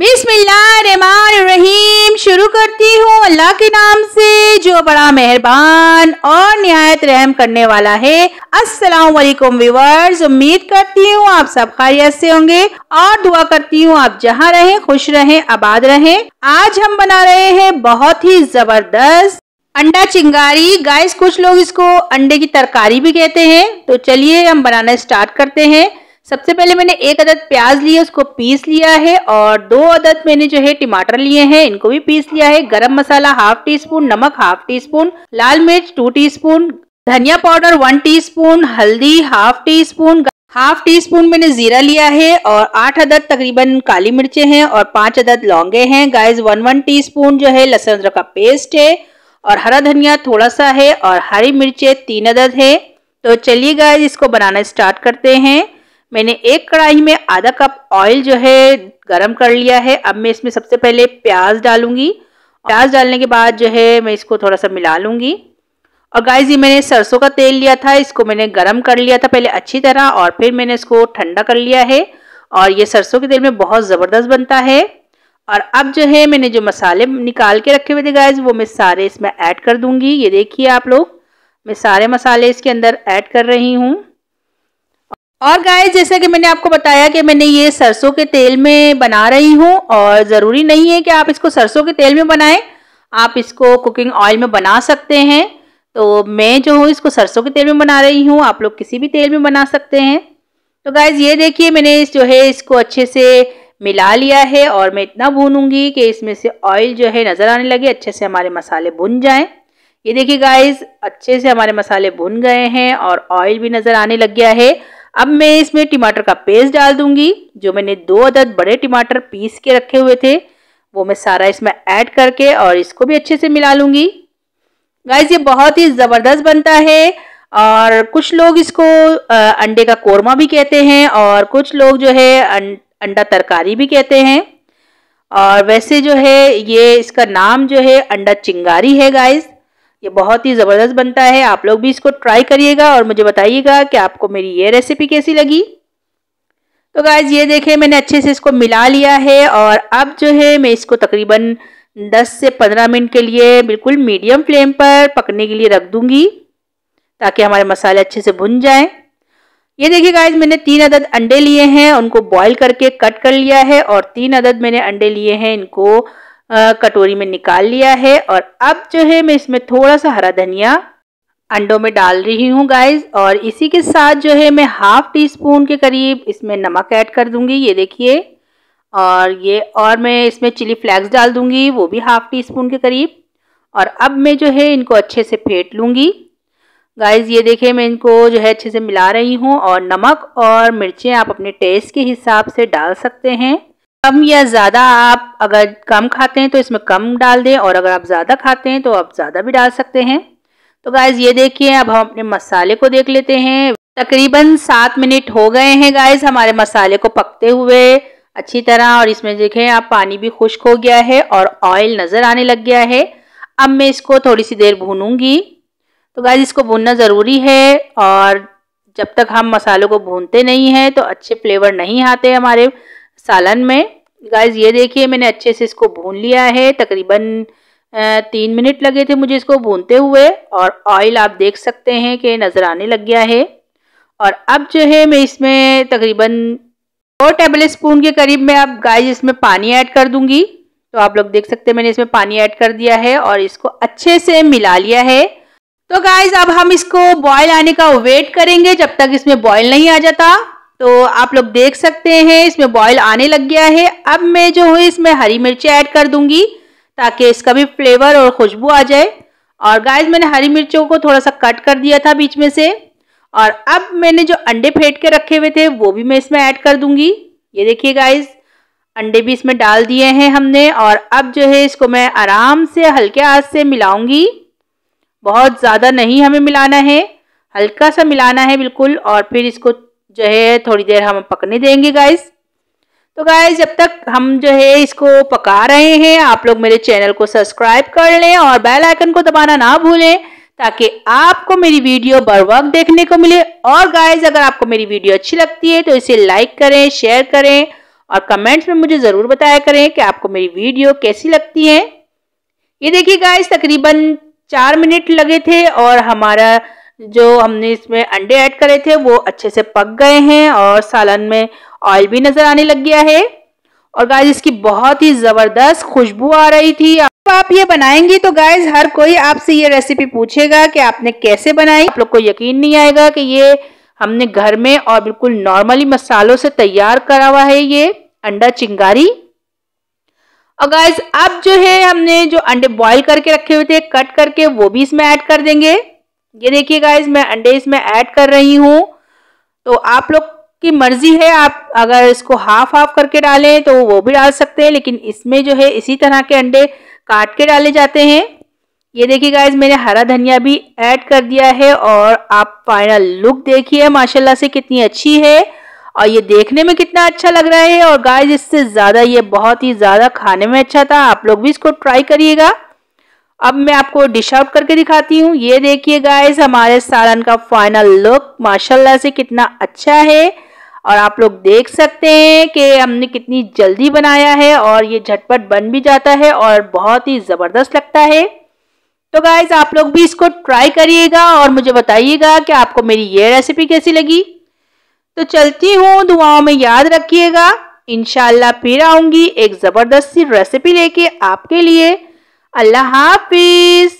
बिस्मिल्लाहिर्रहमानिर्रहीम। शुरू करती हूँ अल्लाह के नाम से जो बड़ा मेहरबान और निहायत रहम करने वाला है। अस्सलाम वालेकुम व्यूअर्स, उम्मीद करती हूँ आप सब खैरियत से होंगे और दुआ करती हूँ आप जहाँ रहें खुश रहें आबाद रहें। आज हम बना रहे हैं बहुत ही जबरदस्त अंडा चिंगारी। गाइस कुछ लोग इसको अंडे की तरकारी भी कहते हैं। तो चलिए हम बनाना स्टार्ट करते हैं। सबसे पहले मैंने एक अदद प्याज लिए, उसको पीस लिया है और 2 अदद मैंने जो है टमाटर लिए हैं, इनको भी पीस लिया है। गरम मसाला ½ टीस्पून, नमक ½ टीस्पून, लाल मिर्च 2 टीस्पून, धनिया पाउडर 1 टीस्पून, हल्दी ½ टीस्पून, ½ टीस्पून मैंने जीरा लिया है और 8 अदद तकरीबन काली मिर्चें हैं और 5 अदद लौंगे हैं। गाइस 1 टीस्पून जो है लहसुन अदरक का पेस्ट है और हरा धनिया थोड़ा सा है और हरी मिर्चें 3 अदद है। तो चलिए गाइस इसको बनाना स्टार्ट करते हैं। मैंने एक कढ़ाई में आधा कप ऑयल जो है गरम कर लिया है। अब मैं इसमें सबसे पहले प्याज डालूंगी। प्याज डालने के बाद जो है मैं इसको थोड़ा सा मिला लूंगी। और गाइस ये मैंने सरसों का तेल लिया था, इसको मैंने गरम कर लिया था पहले अच्छी तरह और फिर मैंने इसको ठंडा कर लिया है और ये सरसों के तेल में बहुत ज़बरदस्त बनता है। और अब जो है मैंने जो मसाले निकाल के रखे हुए थे गाइस वो मैं सारे इसमें ऐड कर दूंगी। ये देखिए आप लोग, मैं सारे मसाले इसके अंदर ऐड कर रही हूँ। और गाइस जैसा कि मैंने आपको बताया कि मैंने ये सरसों के तेल में बना रही हूँ और ज़रूरी नहीं है कि आप इसको सरसों के तेल में बनाएं, आप इसको कुकिंग ऑयल में बना सकते हैं। तो मैं जो हूँ इसको सरसों के तेल में बना रही हूँ, आप लोग किसी भी तेल में बना सकते हैं। तो गाइस ये देखिए मैंने जो है इसको अच्छे से मिला लिया है और मैं इतना भूनूंगी कि इसमें से ऑयल जो है नज़र आने लगे, अच्छे से हमारे मसाले भुन जाएँ। ये देखिए गाइस अच्छे से हमारे मसाले भुन गए हैं और ऑयल भी नज़र आने लग गया है। अब मैं इसमें टमाटर का पेस्ट डाल दूंगी। जो मैंने 2 अदद बड़े टमाटर पीस के रखे हुए थे वो मैं सारा इसमें ऐड करके और इसको भी अच्छे से मिला लूंगी। गाइस ये बहुत ही ज़बरदस्त बनता है और कुछ लोग इसको अंडे का कोरमा भी कहते हैं और कुछ लोग जो है अंडा तरकारी भी कहते हैं। और वैसे जो है ये इसका नाम जो है अंडा चिंगारी है। गाइस ये बहुत ही ज़बरदस्त बनता है, आप लोग भी इसको ट्राई करिएगा और मुझे बताइएगा कि आपको मेरी ये रेसिपी कैसी लगी। तो गाइस ये देखें मैंने अच्छे से इसको मिला लिया है और अब जो है मैं इसको तकरीबन 10 से 15 मिनट के लिए बिल्कुल मीडियम फ्लेम पर पकने के लिए रख दूंगी ताकि हमारे मसाले अच्छे से भुन जाएं। ये देखिए गाइस मैंने 3 अदद अंडे लिए हैं, उनको बॉईल करके कट कर लिया है और 3 अदद मैंने अंडे लिए हैं, इनको कटोरी में निकाल लिया है। और अब जो है मैं इसमें थोड़ा सा हरा धनिया अंडों में डाल रही हूँ गाइस और इसी के साथ जो है मैं ½ टीस्पून के करीब इसमें नमक ऐड कर दूंगी। ये देखिए और मैं इसमें चिली फ्लेक्स डाल दूंगी, वो भी ½ टीस्पून के करीब। और अब मैं जो है इनको अच्छे से फेंट लूँगी। गाइस ये देखिए मैं इनको जो है अच्छे से मिला रही हूँ और नमक और मिर्चें आप अपने टेस्ट के हिसाब से डाल सकते हैं, कम या ज़्यादा। आप अगर कम खाते हैं तो इसमें कम डाल दें और अगर आप ज़्यादा खाते हैं तो आप ज़्यादा भी डाल सकते हैं। तो गाइस ये देखिए अब हम अपने मसाले को देख लेते हैं। तकरीबन 7 मिनट हो गए हैं गाइस हमारे मसाले को पकते हुए अच्छी तरह और इसमें देखें आप पानी भी खुश्क हो गया है और ऑयल नज़र आने लग गया है। अब मैं इसको थोड़ी सी देर भूनूंगी। तो गाइस इसको भूनना ज़रूरी है और जब तक हम मसालों को भूनते नहीं हैं तो अच्छे फ्लेवर नहीं आते हमारे सालन में। गाइस ये देखिए मैंने अच्छे से इसको भून लिया है, तकरीबन 3 मिनट लगे थे मुझे इसको भूनते हुए और ऑयल आप देख सकते हैं कि नज़र आने लग गया है। और अब जो है मैं इसमें तकरीबन 2 टेबल स्पून के करीब में अब गाइस इसमें पानी ऐड कर दूंगी। तो आप लोग देख सकते हैं मैंने इसमें पानी ऐड कर दिया है और इसको अच्छे से मिला लिया है। तो गाइस अब हम इसको बॉयल आने का वेट करेंगे जब तक इसमें बॉयल नहीं आ जाता। तो आप लोग देख सकते हैं इसमें बॉयल आने लग गया है। अब मैं जो हूँ इसमें हरी मिर्चें ऐड कर दूंगी ताकि इसका भी फ्लेवर और खुशबू आ जाए। और गाइस मैंने हरी मिर्चों को थोड़ा सा कट कर दिया था बीच में से। और अब मैंने जो अंडे फेंट के रखे हुए थे वो भी मैं इसमें ऐड कर दूंगी। ये देखिए गाइस अंडे भी इसमें डाल दिए हैं हमने और अब जो है इसको मैं आराम से हल्के आंच से मिलाऊंगी। बहुत ज़्यादा नहीं हमें मिलाना है, हल्का सा मिलाना है बिल्कुल। और फिर इसको जो है थोड़ी देर हम पकने देंगे गाइस। तो गाइस जब तक हम जो है इसको पका रहे हैं आप लोग मेरे चैनल को सब्सक्राइब कर लें और बेल आइकन को दबाना ना भूलें ताकि आपको मेरी वीडियो बर वक्त देखने को मिले। और गाइस अगर आपको मेरी वीडियो अच्छी लगती है तो इसे लाइक करें, शेयर करें और कमेंट्स में मुझे ज़रूर बताया करें कि आपको मेरी वीडियो कैसी लगती है। ये देखिए गाइस, तकरीबन 4 मिनट लगे थे और हमारा जो हमने इसमें अंडे ऐड करे थे वो अच्छे से पक गए हैं और सालन में ऑयल भी नज़र आने लग गया है। और गाइस इसकी बहुत ही ज़बरदस्त खुशबू आ रही थी। आप ये बनाएंगी तो गाइस हर कोई आपसे ये रेसिपी पूछेगा कि आपने कैसे बनाई। आप लोग को यकीन नहीं आएगा कि ये हमने घर में और बिल्कुल नॉर्मली मसालों से तैयार करा हुआ है ये अंडा चिंगारी। और गाइस अब जो है हमने जो अंडे बॉईल करके रखे हुए थे कट करके वो भी इसमें ऐड कर देंगे। ये देखिए गाइस, मैं अंडे इसमें ऐड कर रही हूँ। तो आप लोग की मर्जी है, आप अगर इसको हाफ हाफ करके डालें तो वो भी डाल सकते हैं, लेकिन इसमें जो है इसी तरह के अंडे काट के डाले जाते हैं। ये देखिए गाइस, मैंने हरा धनिया भी ऐड कर दिया है और आप फाइनल लुक देखिए माशाल्लाह से कितनी अच्छी है और ये देखने में कितना अच्छा लग रहा है। और गाइस इससे ज़्यादा ये बहुत ही ज़्यादा खाने में अच्छा था। आप लोग भी इसको ट्राई करिएगा। अब मैं आपको डिश आउट करके दिखाती हूँ। ये देखिए गाइस, हमारे सालन का फाइनल लुक माशाल्लाह से कितना अच्छा है और आप लोग देख सकते हैं कि हमने कितनी जल्दी बनाया है और ये झटपट बन भी जाता है और बहुत ही ज़बरदस्त लगता है। तो गाइस आप लोग भी इसको ट्राई करिएगा और मुझे बताइएगा कि आपको मेरी ये रेसिपी कैसी लगी। तो चलती हूँ, दुआओं में याद रखिएगा। इंशाल्लाह फिर आऊँगी एक ज़बरदस्त सी रेसिपी लेके आपके लिए। अल्लाह हाफिज़।